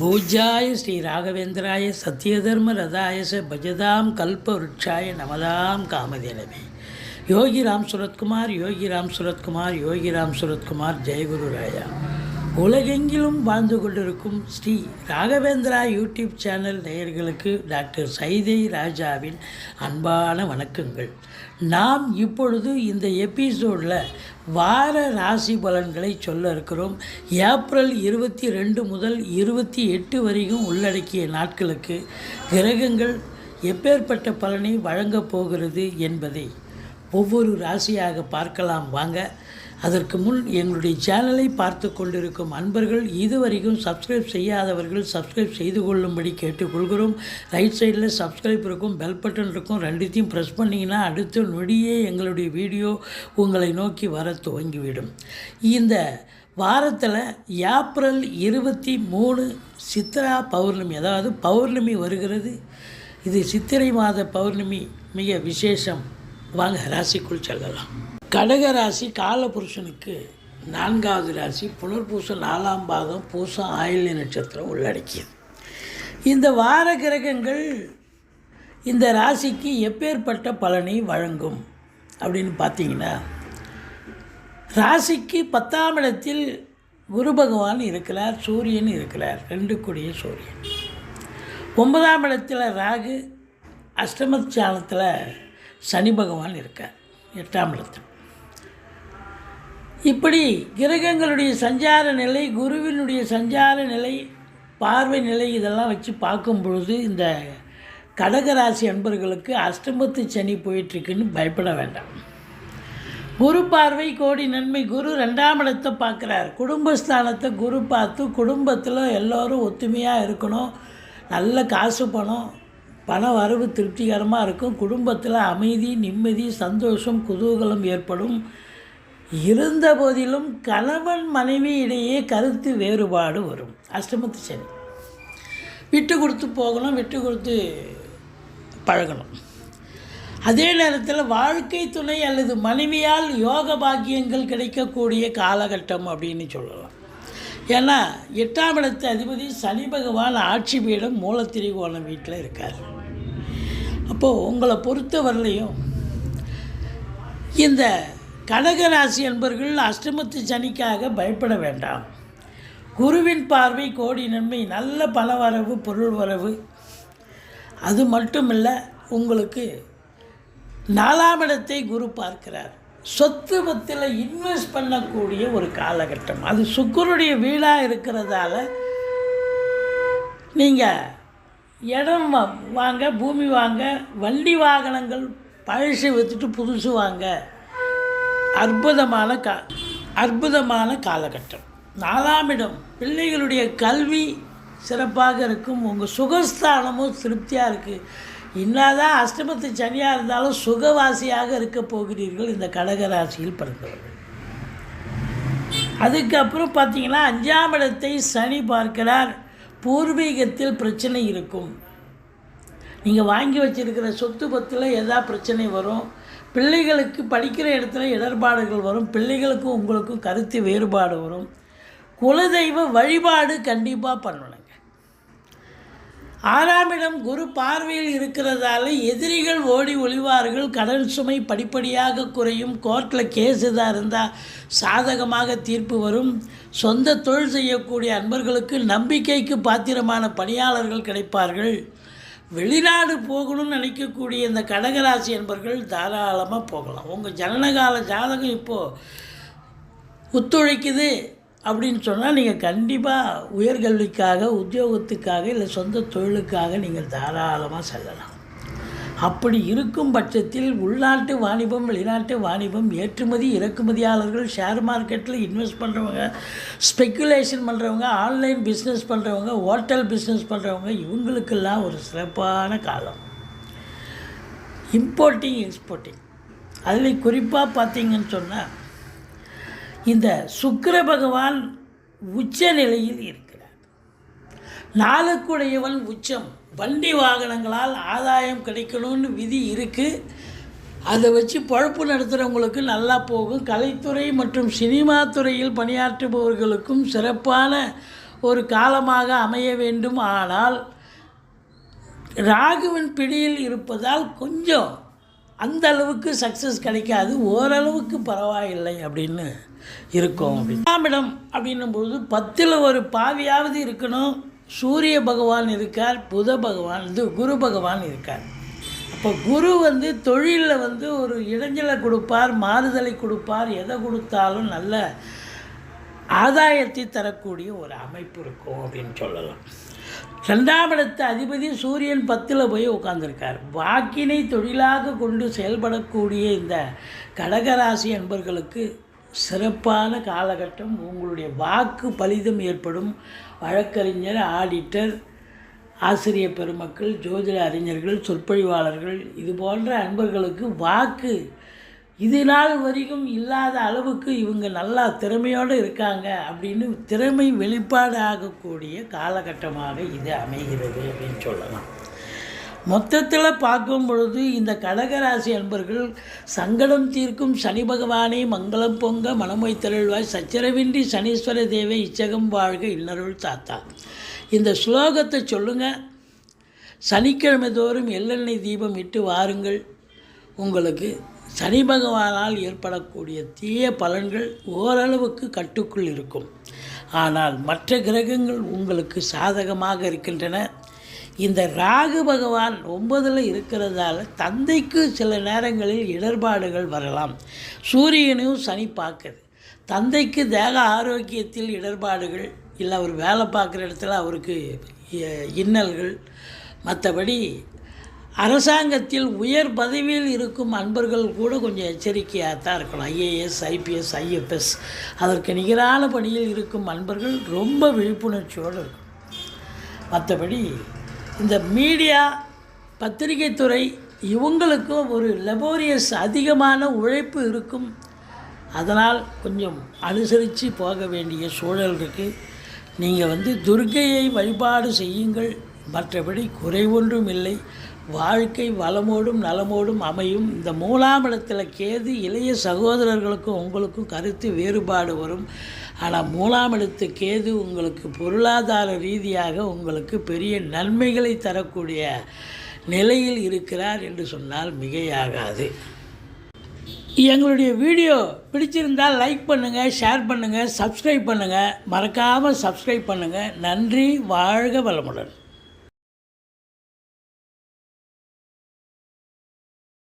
பூஜ்யாய ஸ்ரீ ராகவேந்திராய சத்யதர்ம ரதாயச பஜதாம் கல்ப விருட்சாய நமதாம் காமதேனவே. யோகிராம் சுரத்குமார் யோகிராம் சுரத்குமார் யோகிராம் சுரத்குமார் ஜெயகுரு ராயா. உலகெங்கிலும் வாழ்ந்து கொண்டிருக்கும் ஸ்ரீ ராகவேந்திரா யூடியூப் சேனல் நேயர்களுக்கு டாக்டர் சைதை ராஜாவின் அன்பான வணக்கங்கள். நாம் இப்பொழுது இந்த எபிசோடில் வார ராசி பலன்களை சொல்ல இருக்கிறோம். ஏப்ரல் 22 முதல் 28 வரைக்கும் உள்ளடக்கிய நாட்களுக்கு கிரகங்கள் எப்பேற்பட்ட பலனை வழங்கப் போகிறது என்பதை ஒவ்வொரு ராசியாக பார்க்கலாம் வாங்க. அதற்கு முன் எங்களுடைய சேனலை பார்த்து கொண்டிருக்கும் அன்பர்கள் இதுவரைக்கும் சப்ஸ்கிரைப் செய்யாதவர்கள் சப்ஸ்கிரைப் செய்து கொள்ளும்படி கேட்டுக்கொள்கிறோம். ரைட் சைடில் சப்ஸ்கிரைப் இருக்கும், பெல் பட்டன் இருக்கும், ரெண்டுத்தையும் ப்ரெஸ் பண்ணிங்கன்னா அடுத்த நொடியே எங்களுடைய வீடியோ உங்களை நோக்கி வர துவங்கிவிடும். இந்த வாரத்தில் ஏப்ரல் 23 சித்ரா பௌர்ணமி, அதாவது பௌர்ணமி வருகிறது. இது சித்திரை மாத பௌர்ணமி, மிக விசேஷம். வாங்க ராசிக்குள் செல்லலாம். கடக ராசி காலபுருஷனுக்கு 4வது ராசி. புனர்பூசம் 4ஆம் பாதம், பூசம் ஆயில்ய நட்சத்திரம் உள்ளடக்கியது. இந்த வார கிரகங்கள் இந்த ராசிக்கு எப்பேற்பட்ட பலனை வழங்கும் அப்படின்னு பார்த்தீங்கன்னா, ராசிக்கு 10ஆம் இடத்தில் குரு பகவான் இருக்கிறார், சூரியன் இருக்கிறார், 2 கூடிய சூரியன். 9ஆம் இடத்தில் ராகு, அஷ்டமஸ்தானத்தில் சனி பகவான் இருக்கார், 8ஆம் இடத்தில். இப்படி கிரகங்களுடைய சஞ்சார நிலை, குருவினுடைய சஞ்சார நிலை, பார்வை நிலை இதெல்லாம் வச்சு பார்க்கும் பொழுது இந்த கடகராசி அன்பர்களுக்கு அஷ்டமத்து சனி போயிட்டுருக்குன்னு பயப்பட வேண்டாம். குரு பார்வை கோடி நன்மை. குரு 2ஆம் இடத்தை பார்க்குறார். குடும்பஸ்தானத்தை குரு பார்த்து குடும்பத்தில் எல்லோரும் ஒத்துமையாக இருக்கணும், நல்ல காசு பண வரவு திருப்திகரமாக இருக்கும், குடும்பத்தில் அமைதி, நிம்மதி, சந்தோஷம், குதூகலம் ஏற்படும். இருந்த போதிலும் கணவன் மனைவி இடையே கருத்து வேறுபாடு வரும். அஷ்டமத்து சனி. விட்டு கொடுத்து போகணும், விட்டு கொடுத்து பழகணும். அதே நேரத்தில் வாழ்க்கை துணை அல்லது மனைவியால் யோக பாக்கியங்கள் கிடைக்கக்கூடிய காலகட்டம் அப்படின்னு சொல்லலாம். ஏன்னா 8ஆம் இடத்து அதிபதி சனி பகவான் ஆட்சி பீடம் மூலத்திரிகோணம் வீட்டில் இருக்கார். அப்போது உங்களை பொறுத்தவரையிலையும் இந்த கடகராசி என்பர்கள் அஷ்டமத்து சனிக்காக பயப்பட வேண்டாம். குருவின் பார்வை கோடி நன்மை, நல்ல பண வரவு, பொருள் வரவு. அது மட்டுமில்லை, உங்களுக்கு 4ஆம் இடத்தை குரு பார்க்கிறார். சொத்து பத்தில் இன்வெஸ்ட் பண்ணக்கூடிய ஒரு காலகட்டம். அது சுக்கிரனுடைய வீடாக இருக்கிறதால நீங்கள் இடம் வாங்க, பூமி வாங்க, வண்டி வாகனங்கள் பழசு விற்றுட்டு புதுசு வாங்க. அற்புதமான காலகட்டம். 4ஆம் இடம் பிள்ளைகளுடைய கல்வி சிறப்பாக இருக்கும். உங்கள் சுகஸ்தானமும் திருப்தியாக இருக்குது. என்னதான் அஷ்டமத்து சனியாக இருந்தாலும் சுகவாசியாக இருக்க போகிறீர்கள் இந்த கடகராசியில் பிறந்தவர்கள். அதுக்கப்புறம் பார்த்தீங்கன்னா 5ஆம் இடத்தை சனி பார்க்கிறார். பூர்வீகத்தில் பிரச்சனை இருக்கும். நீங்கள் வாங்கி வச்சிருக்கிற சொத்து பத்தில் எதாவது பிரச்சனை வரும். பிள்ளைகளுக்கு படிக்கிற இடத்துல இடர்பாடுகள் வரும். பிள்ளைகளுக்கும் உங்களுக்கும் கருத்து வேறுபாடு வரும். குலதெய்வ வழிபாடு கண்டிப்பாக பண்ணணுங்க. 6ஆம் இடம் குரு பார்வையில் இருக்கிறதால எதிரிகள் ஓடி ஒளிவார்கள். கடன் சுமை படிப்படியாக குறையும். கோர்ட்டில் கேஸ் எதாக இருந்தால் சாதகமாக தீர்ப்பு வரும். சொந்த தொழில் செய்யக்கூடிய அன்பர்களுக்கு நம்பிக்கைக்கு பாத்திரமான பணியாளர்கள் கிடைப்பார்கள். வெளிநாடு போகணும்னு நினைக்கக்கூடிய இந்த கடகராசி என்பர்கள் தாராளமாக போகலாம். உங்கள் ஜனனகால ஜாதகம் இப்போது ஒத்துழைக்குது அப்படின்னு சொன்னால் நீங்கள் கண்டிப்பாக உயர்கல்விக்காக, உத்தியோகத்துக்காக, இல்லை சொந்த தொழிலுக்காக நீங்கள் தாராளமாக செல்லலாம். அப்படி இருக்கும் பட்சத்தில் உள்நாட்டு வாணிபம், வெளிநாட்டு வாணிபம், ஏற்றுமதி இறக்குமதியாளர்கள், ஷேர் மார்க்கெட்டில் இன்வெஸ்ட் பண்ணுறவங்க, ஸ்பெக்குலேஷன் பண்ணுறவங்க, ஆன்லைன் பிஸ்னஸ் பண்ணுறவங்க, ஹோட்டல் பிஸ்னஸ் பண்ணுறவங்க, இவங்களுக்கெல்லாம் ஒரு சிறப்பான காலம். இம்போர்ட்டிங் எக்ஸ்போர்ட்டிங் அதில் குறிப்பாக பார்த்தீங்கன்னு சொன்னால் இந்த சுக்கிர பகவான் உச்ச நிலையில் இருக்கிறார். 4க்குடையவன் உச்சம். வண்டி வாகனங்களால் ஆதாயம் கிடைக்கணும்னு விதி இருக்குது. அதை வச்சு பொழப்பு நடத்துகிறவங்களுக்கு நல்லா போகும். கலைத்துறை மற்றும் சினிமா துறையில் பணியாற்றுபவர்களுக்கும் சிறப்பான ஒரு காலமாக அமைய வேண்டும். ஆனால் ராகுவின் பிடியில் இருப்பதால் கொஞ்சம் அந்த அளவுக்கு சக்ஸஸ் கிடைக்காது, ஓரளவுக்கு பரவாயில்லை அப்படின்னு இருக்கும். 5ஆம் இடம் அப்படின்னும்போது 10ல் ஒரு பாவியாவது இருக்கணும். சூரிய பகவான் இருக்கார், புத பகவான் குரு பகவான் இருக்கார். அப்போ குரு தொழிலில் ஒரு இடைஞ்சலை கொடுப்பார், மாறுதலை கொடுப்பார். எதை கொடுத்தாலும் நல்ல ஆதாயத்தை தரக்கூடிய ஒரு அமைப்பு இருக்கும் அப்படின்னு சொல்லலாம். 2ஆம் இடத்து அதிபதி சூரியன் 10ல் போய் உட்கார்ந்துருக்கார். வாக்கினை தொழிலாக கொண்டு செயல்படக்கூடிய இந்த கடகராசி என்பர்களுக்கு சிறப்பான காலகட்டம். உங்களுடைய வாக்கு பலிதம் ஏற்படும். வழக்கறிஞர், ஆடிட்டர், ஆசிரியர் பெருமக்கள், ஜோதிட அறிஞர்கள், சொற்பொழிவாளர்கள் இது போன்ற அன்பர்களுக்கு வாக்கு இது நாள் வரைக்கும் இல்லாத அளவுக்கு இவங்க நல்லா திறமையோடு இருக்காங்க அப்படின்னு திறமை வெளிப்பாடு ஆகக்கூடிய காலகட்டமாக இது அமைகிறது அப்படின்னு சொல்லலாம். மொத்தத்தில் பார்க்கும் பொழுது இந்த கடகராசி அன்பர்கள் சங்கடம் தீர்க்கும் சனி பகவானை மங்களம் பொங்க மனமொய் திரள்வாய் சச்சரவின்றி சனீஸ்வர தேவை இச்சகம் வாழ்க இன்னருள் தாத்தா. இந்த ஸ்லோகத்தை சொல்லுங்கள். சனிக்கிழமை தோறும் எள்ளெண்ணெய் தீபம் இட்டு வாருங்கள். உங்களுக்கு சனி பகவானால் ஏற்படக்கூடிய தீய பலன்கள் ஓரளவுக்கு கட்டுக்குள் இருக்கும். ஆனால் மற்ற கிரகங்கள் உங்களுக்கு சாதகமாக இருக்கின்றன. இந்த ராகு பகவான் 9ல் இருக்கிறதால தந்தைக்கு சில நேரங்களில் இடர்பாடுகள் வரலாம். சூரியனையும் சனி பார்க்குது. தந்தைக்கு தேக ஆரோக்கியத்தில் இடர்பாடுகள், இல்லை அவர் வேலை பார்க்குற இடத்துல அவருக்கு இன்னல்கள். மற்றபடி அரசாங்கத்தில் உயர் பதவியில் இருக்கும் அன்பர்கள் கூட கொஞ்சம் எச்சரிக்கையாக தான் இருக்கணும். ஐஏஎஸ், ஐபிஎஸ், ஐஎஃப்எஸ் அதற்கு நிகரான பணியில் இருக்கும் அன்பர்கள் ரொம்ப விழிப்புணர்ச்சியோடு இருக்கும். மற்றபடி இந்த மீடியா, பத்திரிகை துறை இவங்களுக்கும் ஒரு லெபோரியஸ் அதிகமான உழைப்பு இருக்கும். அதனால் கொஞ்சம் அனுசரித்து போக வேண்டிய சூழல் இருக்குது. நீங்கள் துர்க்கையை வழிபாடு செய்யுங்கள். மற்றபடி குறை ஒன்றும் இல்லை. வாழ்க்கை வளமோடும் நலமோடும் அமையும். இந்த 3ஆம் இடத்துல கேது, இளைய சகோதரர்களுக்கும் உங்களுக்கும் கருத்து வேறுபாடு வரும். ஆனால் 3ஆம் இடத்து கேது உங்களுக்கு பொருளாதார ரீதியாக உங்களுக்கு பெரிய நன்மைகளை தரக்கூடிய நிலையில் இருக்கிறார் என்று சொன்னால் மிகையாகாது. எங்களுடைய வீடியோ பிடிச்சிருந்தால் லைக் பண்ணுங்கள், ஷேர் பண்ணுங்கள், சப்ஸ்கிரைப் பண்ணுங்கள். மறக்காமல் சப்ஸ்கிரைப் பண்ணுங்கள். நன்றி. வாழ்க வளமுடன்.